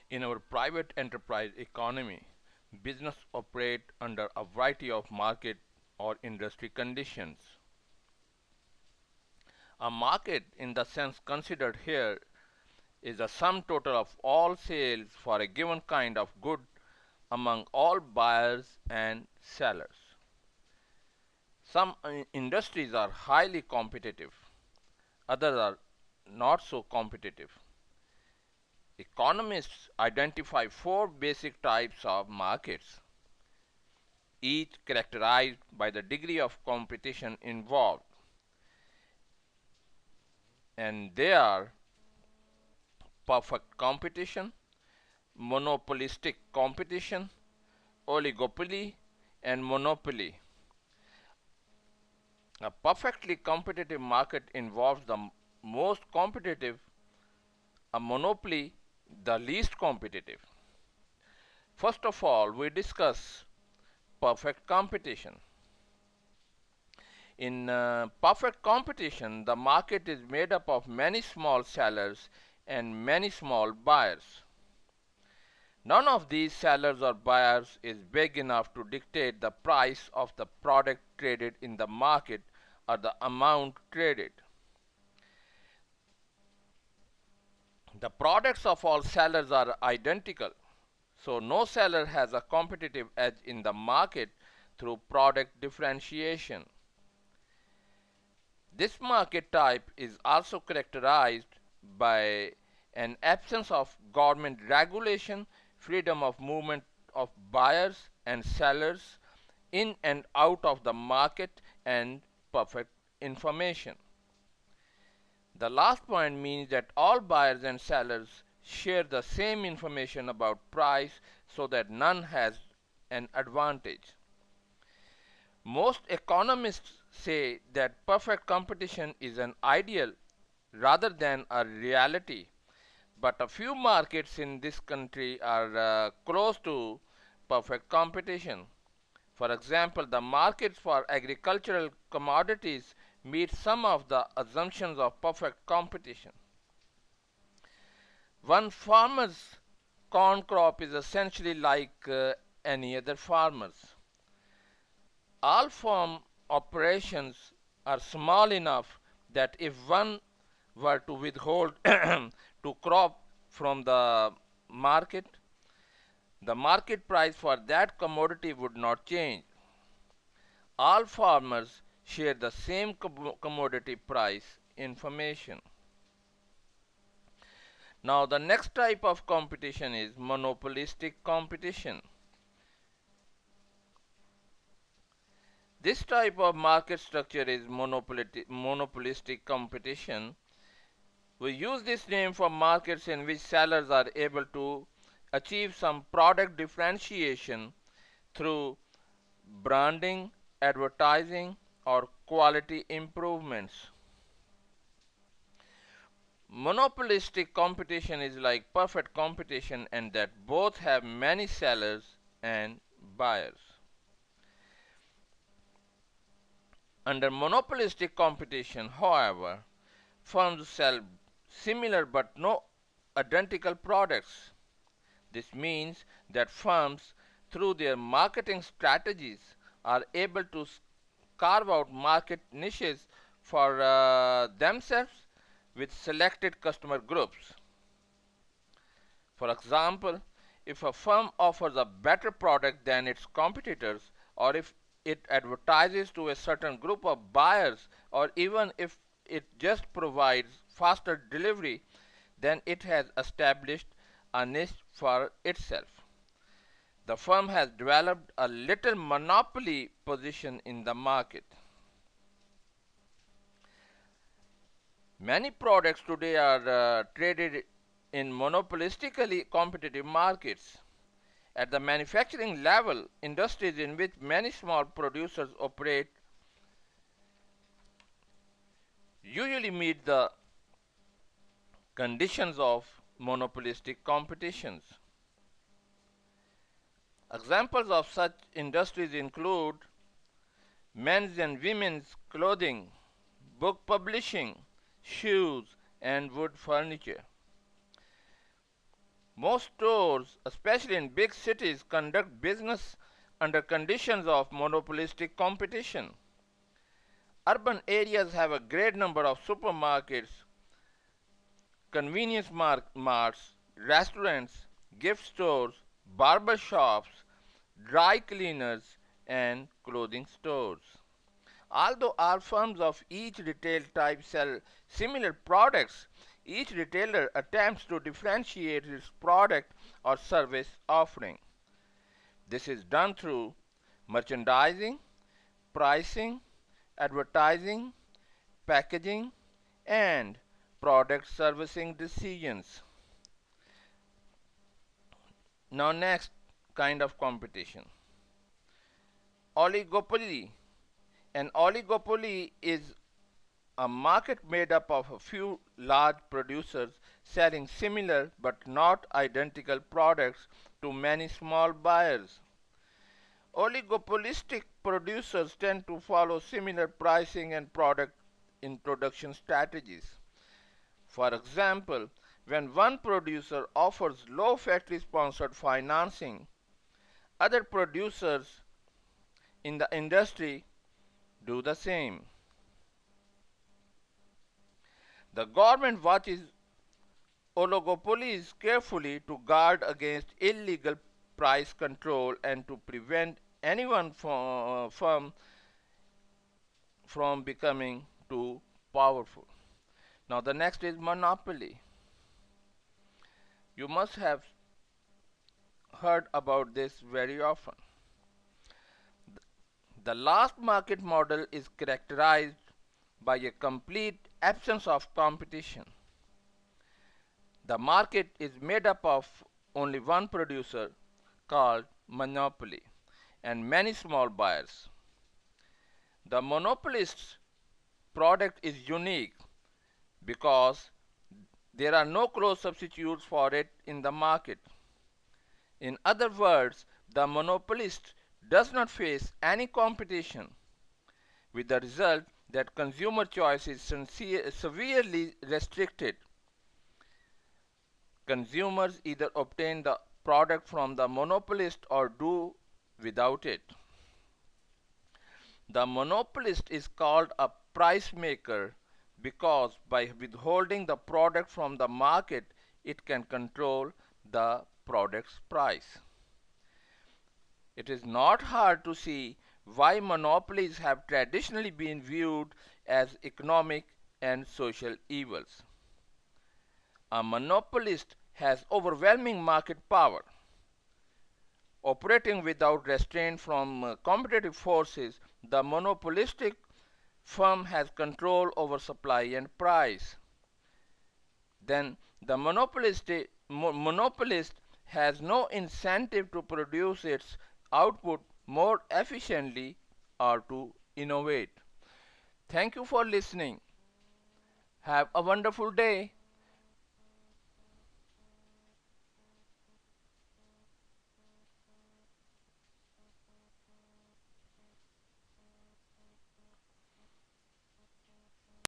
In our private enterprise economy, business operate under a variety of market or industry conditions. A market, in the sense considered here, is the sum total of all sales for a given kind of good among all buyers and sellers. Some industries are highly competitive, others are not so competitive. Economists identify four basic types of markets, each characterized by the degree of competition involved, and they are perfect competition, monopolistic competition, oligopoly, and monopoly. A perfectly competitive market involves the most competitive, a monopoly the least competitive. First of all, we discuss perfect competition. In perfect competition, the market is made up of many small sellers and many small buyers. None of these sellers or buyers is big enough to dictate the price of the product traded in the market or the amount traded. The products of all sellers are identical, so no seller has a competitive edge in the market through product differentiation. This market type is also characterized by an absence of government regulation, freedom of movement of buyers and sellers in and out of the market, and perfect information. The last point means that all buyers and sellers share the same information about price so that none has an advantage. Most economists say that perfect competition is an ideal rather than a reality, but a few markets in this country are close to perfect competition. For example, the markets for agricultural commodities meet some of the assumptions of perfect competition. One farmer's corn crop is essentially like any other farmer's. All farm operations are small enough that if one were to withhold to crop from the market price for that commodity would not change. All farmers share the same commodity price information. Now, the next type of competition is monopolistic competition. This type of market structure is monopolistic competition. We use this name for markets in which sellers are able to achieve some product differentiation through branding, advertising, or quality improvements. Monopolistic competition is like perfect competition and that both have many sellers and buyers. Under monopolistic competition, however, firms sell similar but no identical products. This means that firms, through their marketing strategies, are able to carve out market niches for themselves with selected customer groups. For example, if a firm offers a better product than its competitors, or if it advertises to a certain group of buyers, or even if it just provides faster delivery, then it has established a niche for itself. The firm has developed a little monopoly position in the market. Many products today are traded in monopolistically competitive markets. At the manufacturing level, industries in which many small producers operate usually meet the conditions of monopolistic competitions. Examples of such industries include men's and women's clothing, book publishing, shoes, and wood furniture. Most stores, especially in big cities, conduct business under conditions of monopolistic competition. Urban areas have a great number of supermarkets, convenience marts, restaurants, gift stores, barber shops, dry cleaners, and clothing stores. Although all firms of each retail type sell similar products, each retailer attempts to differentiate its product or service offering. This is done through merchandising, pricing, advertising, packaging, and product servicing decisions. Now, next kind of competition, oligopoly. An oligopoly is a market made up of a few large producers selling similar but not identical products to many small buyers. Oligopolistic producers tend to follow similar pricing and product introduction strategies. For example, when one producer offers low factory sponsored financing, other producers in the industry do the same. The government watches oligopolies carefully to guard against illegal price control and to prevent anyone from becoming too powerful. Now, the next is monopoly. You must have heard about this very often. The last market model is characterized by a complete absence of competition. The market is made up of only one producer called monopoly and many small buyers. The monopolist's product is unique because there are no close substitutes for it in the market. In other words, the monopolist does not face any competition, with the result that consumer choice is severely restricted. Consumers either obtain the product from the monopolist or do without it. The monopolist is called a price maker because by withholding the product from the market, it can control the product's price. It is not hard to see why monopolies have traditionally been viewed as economic and social evils. A monopolist has overwhelming market power. Operating without restraint from competitive forces, the monopolistic firm has control over supply and price. Then the monopolist has no incentive to produce its output more efficiently or to innovate. Thank you for listening. Have a wonderful day.